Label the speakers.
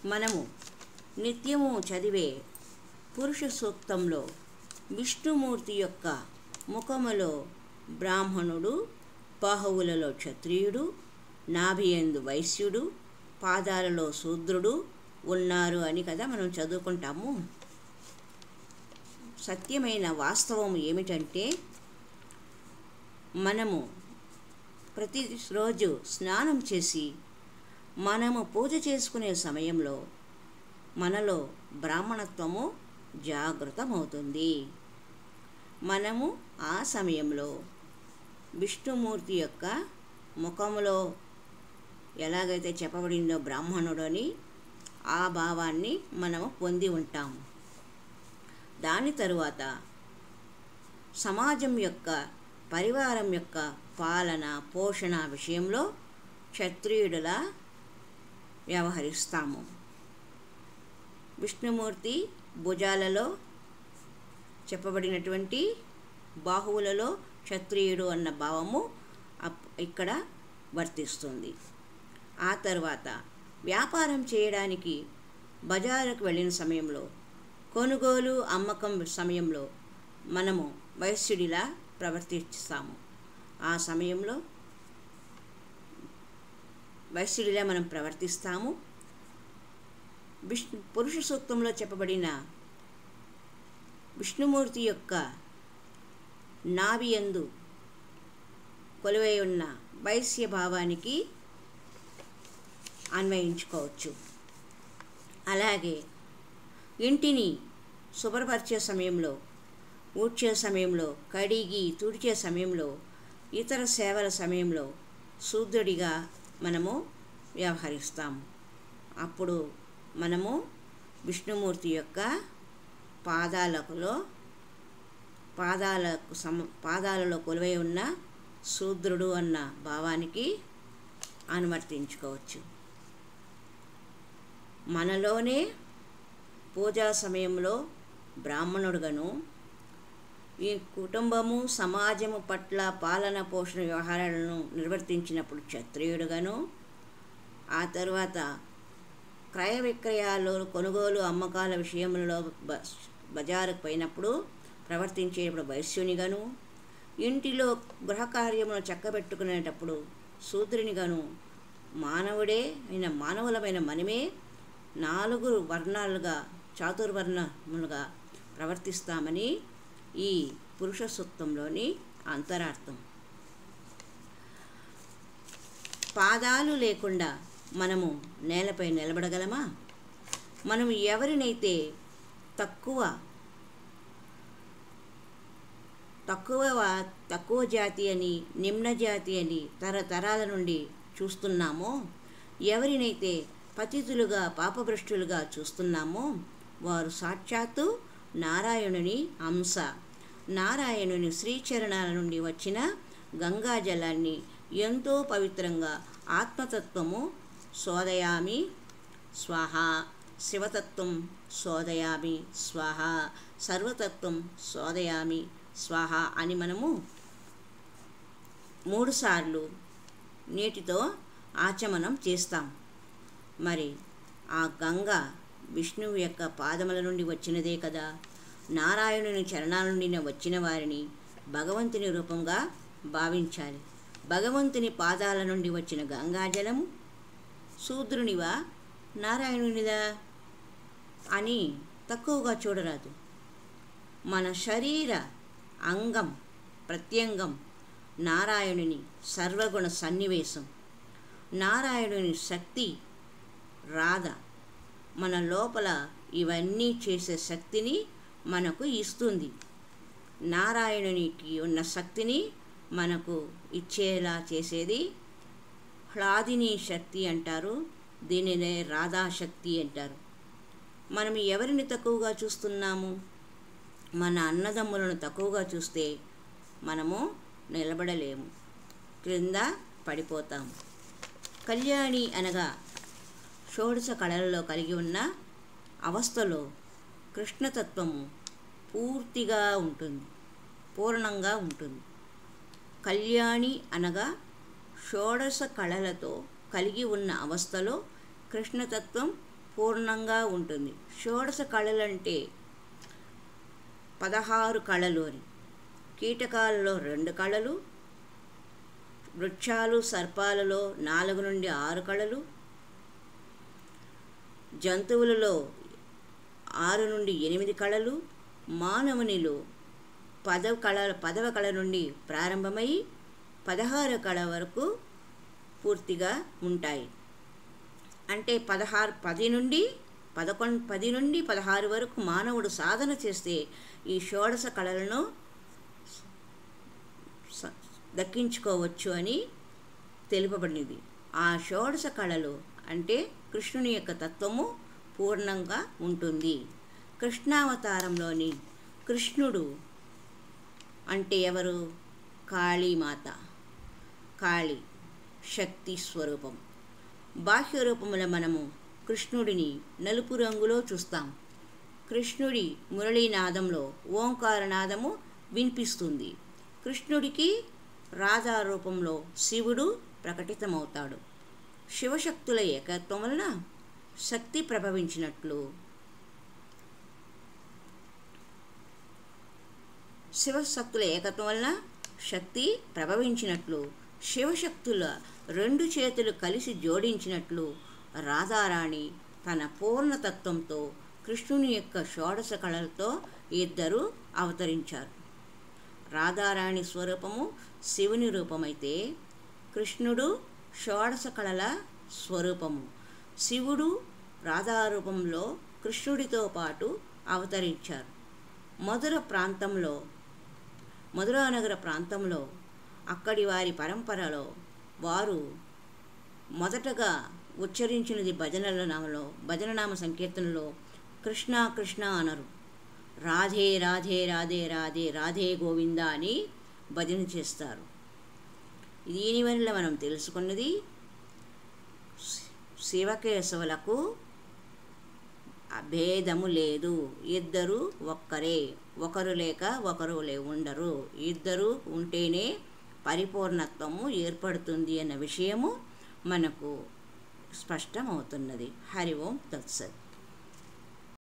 Speaker 1: మనము నిత్యము చదివే పురుష సూక్తంలో విష్ణుమూర్తి యొక్క ముఖములో బ్రాహ్మణుడు, బాహువులలో క్షత్రియుడు, నాభియందు వైశ్యుడు, పాదాలలో శూద్రుడు ఉన్నారు అని కదా మనం చదువుకుంటాము. సత్యమైన వాస్తవం ఏమిటంటే, మనము ప్రతిరోజు స్నానం చేసి మనము పూజ చేసుకునే సమయంలో మనలో బ్రాహ్మణత్వము జాగృతమవుతుంది. మనము ఆ సమయంలో విష్ణుమూర్తి యొక్క ముఖములో ఎలాగైతే చెప్పబడిందో బ్రాహ్మణుడు అని ఆ భావాన్ని మనము పొంది ఉంటాము. దాని తరువాత సమాజం యొక్క, పరివారం యొక్క పాలన పోషణ విషయంలో క్షత్రియుడులా వ్యవహరిస్తాము. విష్ణుమూర్తి భుజాలలో చెప్పబడినటువంటి బాహువులలో క్షత్రియుడు అన్న భావము ఇక్కడ వర్తిస్తుంది. ఆ తర్వాత వ్యాపారం చేయడానికి బజారుకు వెళ్ళిన సమయంలో, కొనుగోలు అమ్మకం సమయంలో మనము వైశ్యుడిలా ప్రవర్తిస్తాము. ఆ సమయంలో వైశ్యుడిలా మనం ప్రవర్తిస్తాము. పురుష సూక్తంలో చెప్పబడిన విష్ణుమూర్తి యొక్క నాభియందు కొలువై ఉన్న వైశ్య భావానికి అన్వయించుకోవచ్చు. అలాగే ఇంటిని శుభ్రపరిచే సమయంలో, ఊడ్చే సమయంలో, కడిగి తుడిచే సమయంలో, ఇతర సేవల సమయంలో శూద్రుడిగా మనము వ్యవహరిస్తాము. అప్పుడు మనము విష్ణుమూర్తి యొక్క పాదాలలో కొలువై ఉన్న శూద్రుడు అన్న భావానికి అనువర్తించుకోవచ్చు. మనలోనే పూజా సమయంలో బ్రాహ్మణుడుగాను, ఈ కుటుంబము సమాజము పట్ల పాలన పోషణ వ్యవహారాలను నిర్వర్తించినప్పుడు క్షత్రియుడుగాను, ఆ తర్వాత క్రయ విక్రయాలు కొనుగోలు అమ్మకాల విషయంలో బజారుకు పోయినప్పుడు ప్రవర్తించేటప్పుడు వైశ్యునిగాను, ఇంటిలో గృహకార్యమును చక్కబెట్టుకునేటప్పుడు శూద్రునిగాను, మానవులమైన మనమే 4 వర్ణాలుగా చాతుర్వర్ణములుగా ప్రవర్తిస్తామని ఈ పురుష సూక్తంలోని అంతరార్థం. పాదాలు లేకుండా మనము నేలపై నిలబడగలమా? మనం ఎవరినైతే తక్కువ జాతి అని, నిమ్న జాతి అని తరతరాల నుండి చూస్తున్నామో, ఎవరినైతే పతితులుగా పాపభ్రష్టులుగా చూస్తున్నామో, వారు సాక్షాత్తు నారాయణుని అంశ. నారాయణుని శ్రీచరణాల నుండి వచ్చిన గంగాజలాన్ని ఎంతో పవిత్రంగా ఆత్మతత్వము సోదయామి స్వాహ, శివతత్వం సోదయామి స్వాహ, సర్వతత్వం సోదయామి స్వాహ అని మనము 3 సార్లు నీటితో ఆచమనం చేస్తాం. మరి ఆ గంగ విష్ణువు యొక్క పాదముల నుండి వచ్చినదే కదా. నారాయణుని చరణాల నుండి వచ్చిన వారిని భగవంతుని రూపంగా భావించాలి. భగవంతుని పాదాల నుండి వచ్చిన గంగాజలము శూద్రునివా నారాయణునిదా అని తక్కువగా చూడరాదు. మన శరీర అంగం ప్రత్యంగం నారాయణుని సర్వగుణ సన్నివేశం. నారాయణుని శక్తి రాధ మన లోపల ఇవన్నీ చేసే శక్తిని మనకు ఇస్తుంది. నారాయణునికి ఉన్న శక్తిని మనకు ఇచ్చేలా చేసేది హ్లాదిని శక్తి అంటారు. దీనినే రాధాశక్తి అంటారు. మనం ఎవరిని తక్కువగా చూస్తున్నాము? మన అన్నదమ్ములను తక్కువగా చూస్తే మనము నిలబడలేము, క్రింద పడిపోతాము. కళ్యాణి అనగా షోడశ కళలలో కలిగి ఉన్న అవస్థలో కృష్ణతత్వము పూర్తిగా ఉంటుంది, పూర్ణంగా ఉంటుంది. కళ్యాణి అనగా షోడశ కళలతో కలిగి ఉన్న అవస్థలో కృష్ణతత్వం పూర్ణంగా ఉంటుంది. షోడశ కళలంటే 16 కళలు అని. కీటకాలలో 2 కళలు, వృక్షాలు సర్పాలలో 4 నుండి 6 కళలు, జంతువులలో 6 నుండి 8 కళలు, మానవునిలో 10వ కళ నుండి ప్రారంభమై 16 కళ వరకు పూర్తిగా ఉంటాయి. అంటే 10 నుండి 16 వరకు మానవుడు సాధన చేస్తే ఈ షోడశ కళలను దక్కించుకోవచ్చు అని తెలుపబడినది. ఆ షోడశ కళలు అంటే కృష్ణుని యొక్క తత్వము పూర్ణంగా ఉంటుంది. కృష్ణావతారంలోని కృష్ణుడు అంటే ఎవరు? కాళీమాత, కాళీ శక్తి స్వరూపం. బాహ్య రూపముల మనము కృష్ణుడిని నలుపు రంగులో చూస్తాం. కృష్ణుడి మురళీనాదంలో ఓంకారనాదము వినిపిస్తుంది. కృష్ణుడికి రాధా రూపంలో శివుడు ప్రకటితమవుతాడు. శివశక్తుల ఏకత్వం వలన శక్తి ప్రభవించినట్లు, శివశక్తుల ఏకత్వం వలన శక్తి ప్రభవించినట్లు, శివశక్తుల 2 చేతులు కలిసి జోడించినట్లు రాధారాణి తన పూర్ణతత్వంతో కృష్ణుని యొక్క షోడశ కళలతో ఇద్దరు అవతరించారు. రాధారాణి స్వరూపము శివుని రూపమైతే కృష్ణుడు షోడశ కళల స్వరూపము. శివుడు రాధారూపంలో కృష్ణుడితో పాటు అవతరించారు. మధురానగర ప్రాంతంలో అక్కడి వారి పరంపరలో వారు మొదటగా ఉచ్చరించినది భజననామ సంకీర్తనలో కృష్ణ కృష్ణ అనరు, రాధే రాధే రాధే రాధే రాధే గోవింద అని భజన చేస్తారు. దీనివల్ల మనం తెలుసుకున్నది శివకేశవులకు భేదము లేదు. ఇద్దరు ఒక్కరే, ఒకరు లేక ఒకరు ఉండరు. ఇద్దరు ఉంటేనే పరిపూర్ణత్వము ఏర్పడుతుంది అన్న విషయము మనకు స్పష్టమవుతున్నది. హరి ఓం తత్సత్.